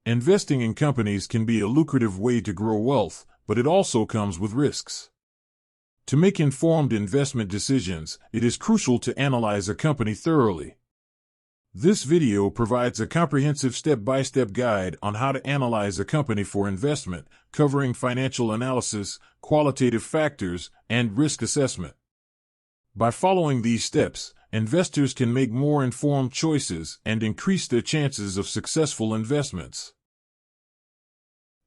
Investing in companies can be a lucrative way to grow wealth, but it also comes with risks. To make informed investment decisions, it is crucial to analyze a company thoroughly. This video provides a comprehensive step-by-step guide on how to analyze a company for investment, covering financial analysis, qualitative factors, and risk assessment. By following these steps, investors can make more informed choices and increase their chances of successful investments.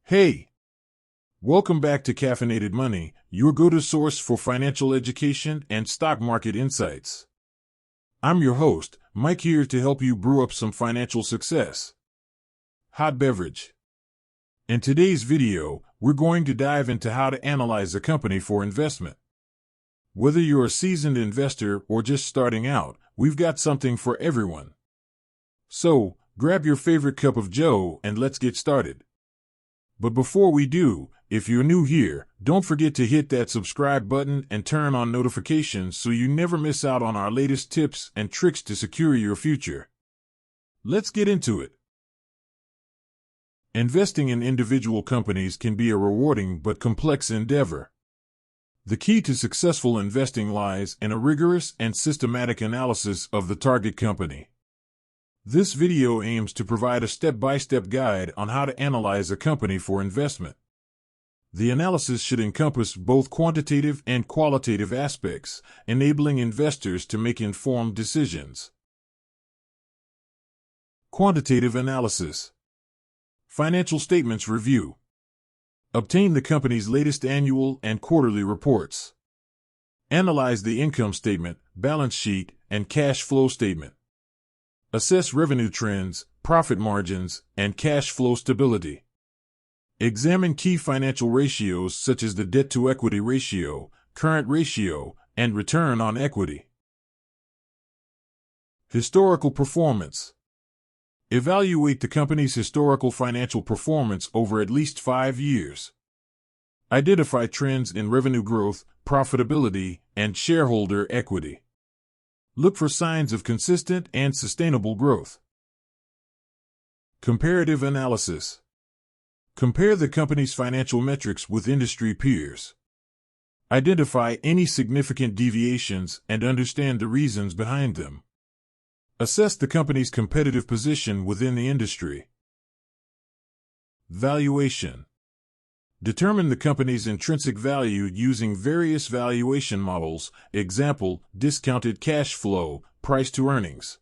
Hey! Welcome back to Caffeinated Money, your go-to source for financial education and stock market insights. I'm your host, Mike, here to help you brew up some financial success. Hot beverage. In today's video, we're going to dive into how to analyze a company for investment. Whether you're a seasoned investor or just starting out, we've got something for everyone. So, grab your favorite cup of joe and let's get started. But before we do, if you're new here, don't forget to hit that subscribe button and turn on notifications so you never miss out on our latest tips and tricks to secure your future. Let's get into it. Investing in individual companies can be a rewarding but complex endeavor. The key to successful investing lies in a rigorous and systematic analysis of the target company. This video aims to provide a step-by-step guide on how to analyze a company for investment. The analysis should encompass both quantitative and qualitative aspects, enabling investors to make informed decisions. Quantitative analysis. Financial statements review. Obtain the company's latest annual and quarterly reports. Analyze the income statement, balance sheet, and cash flow statement. Assess revenue trends, profit margins, and cash flow stability. Examine key financial ratios such as the debt-to-equity ratio, current ratio, and return on equity. Historical performance. Evaluate the company's historical financial performance over at least 5 years. Identify trends in revenue growth, profitability, and shareholder equity. Look for signs of consistent and sustainable growth. Comparative analysis. Compare the company's financial metrics with industry peers. Identify any significant deviations and understand the reasons behind them. Assess the company's competitive position within the industry. Valuation. Determine the company's intrinsic value using various valuation models, example, discounted cash flow, price to earnings.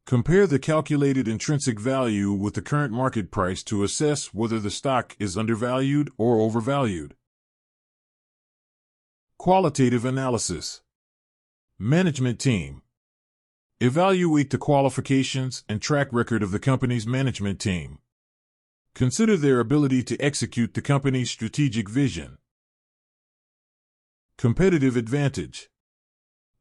Compare the calculated intrinsic value with the current market price to assess whether the stock is undervalued or overvalued. Qualitative analysis. Management team. Evaluate the qualifications and track record of the company's management team. Consider their ability to execute the company's strategic vision. Competitive advantage.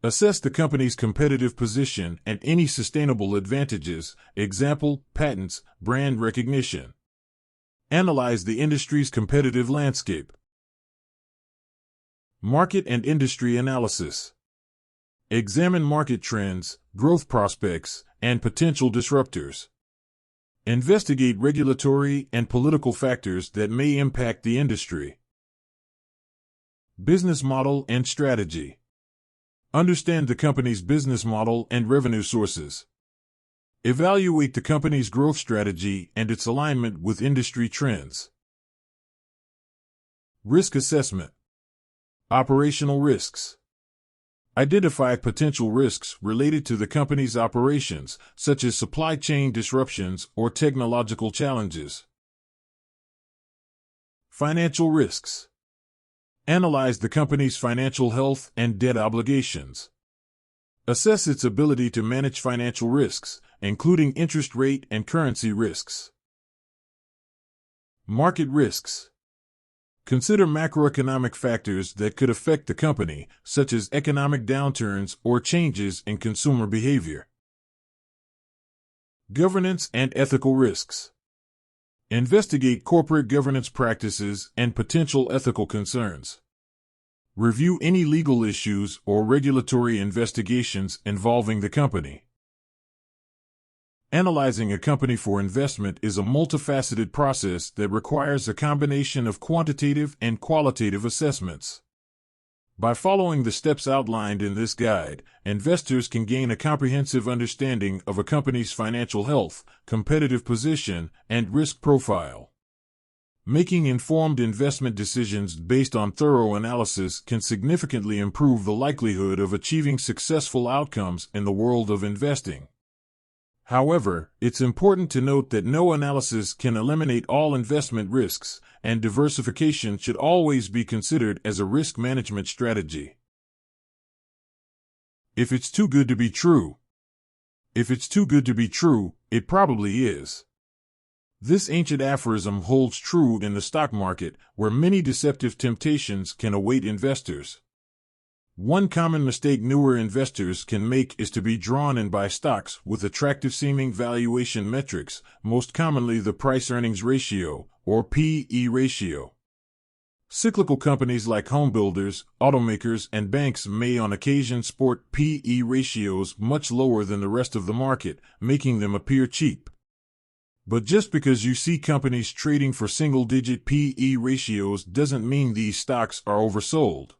Assess the company's competitive position and any sustainable advantages, example, patents, brand recognition. Analyze the industry's competitive landscape. Market and industry analysis. Examine market trends, growth prospects, and potential disruptors. Investigate regulatory and political factors that may impact the industry. Business model and strategy. Understand the company's business model and revenue sources. Evaluate the company's growth strategy and its alignment with industry trends. Risk assessment. Operational risks. Identify potential risks related to the company's operations, such as supply chain disruptions or technological challenges. Financial risks. Analyze the company's financial health and debt obligations. Assess its ability to manage financial risks, including interest rate and currency risks. Market risks. Consider macroeconomic factors that could affect the company, such as economic downturns or changes in consumer behavior. Governance and ethical risks. Investigate corporate governance practices and potential ethical concerns. Review any legal issues or regulatory investigations involving the company. Analyzing a company for investment is a multifaceted process that requires a combination of quantitative and qualitative assessments. By following the steps outlined in this guide, investors can gain a comprehensive understanding of a company's financial health, competitive position, and risk profile. Making informed investment decisions based on thorough analysis can significantly improve the likelihood of achieving successful outcomes in the world of investing. However, it's important to note that no analysis can eliminate all investment risks, and diversification should always be considered as a risk management strategy. If it's too good to be true. If it's too good to be true, it probably is. This ancient aphorism holds true in the stock market, where many deceptive temptations can await investors. One common mistake newer investors can make is to be drawn in by stocks with attractive-seeming valuation metrics, most commonly the price-earnings ratio, or P/E ratio. Cyclical companies like homebuilders, automakers, and banks may on occasion sport P/E ratios much lower than the rest of the market, making them appear cheap. But just because you see companies trading for single-digit P/E ratios doesn't mean these stocks are oversold.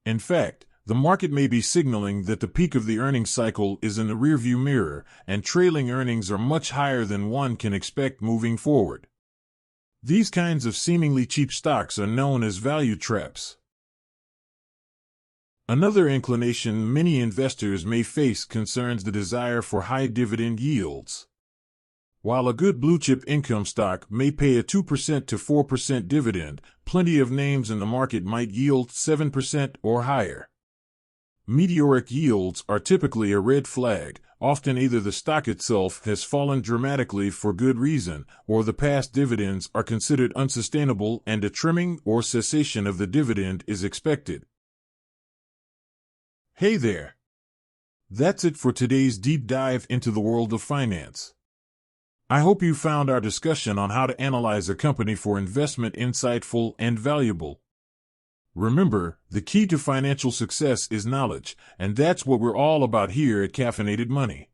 In fact, the market may be signaling that the peak of the earnings cycle is in the rearview mirror, and trailing earnings are much higher than one can expect moving forward. These kinds of seemingly cheap stocks are known as value traps. Another inclination many investors may face concerns the desire for high dividend yields. While a good blue-chip income stock may pay a 2% to 4% dividend, plenty of names in the market might yield 7% or higher. Meteoric yields are typically a red flag. Often either the stock itself has fallen dramatically for good reason, or the past dividends are considered unsustainable and a trimming or cessation of the dividend is expected. Hey there! That's it for today's deep dive into the world of finance. I hope you found our discussion on how to analyze a company for investment insightful and valuable. Remember, the key to financial success is knowledge, and that's what we're all about here at Caffeinated Money.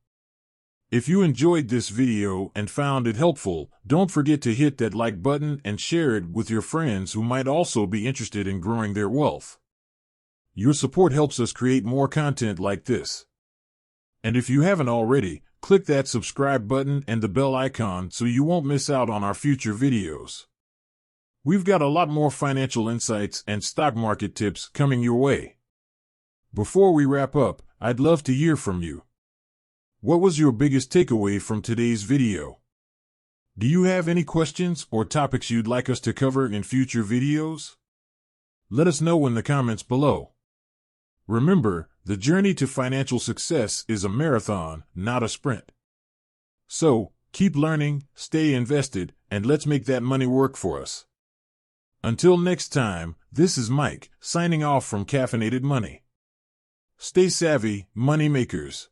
If you enjoyed this video and found it helpful, don't forget to hit that like button and share it with your friends who might also be interested in growing their wealth. Your support helps us create more content like this. And if you haven't already, click that subscribe button and the bell icon so you won't miss out on our future videos. We've got a lot more financial insights and stock market tips coming your way. Before we wrap up, I'd love to hear from you. What was your biggest takeaway from today's video? Do you have any questions or topics you'd like us to cover in future videos? Let us know in the comments below. Remember, the journey to financial success is a marathon, not a sprint. So, keep learning, stay invested, and let's make that money work for us. Until next time, this is Mike, signing off from Caffeinated Money. Stay savvy, money makers.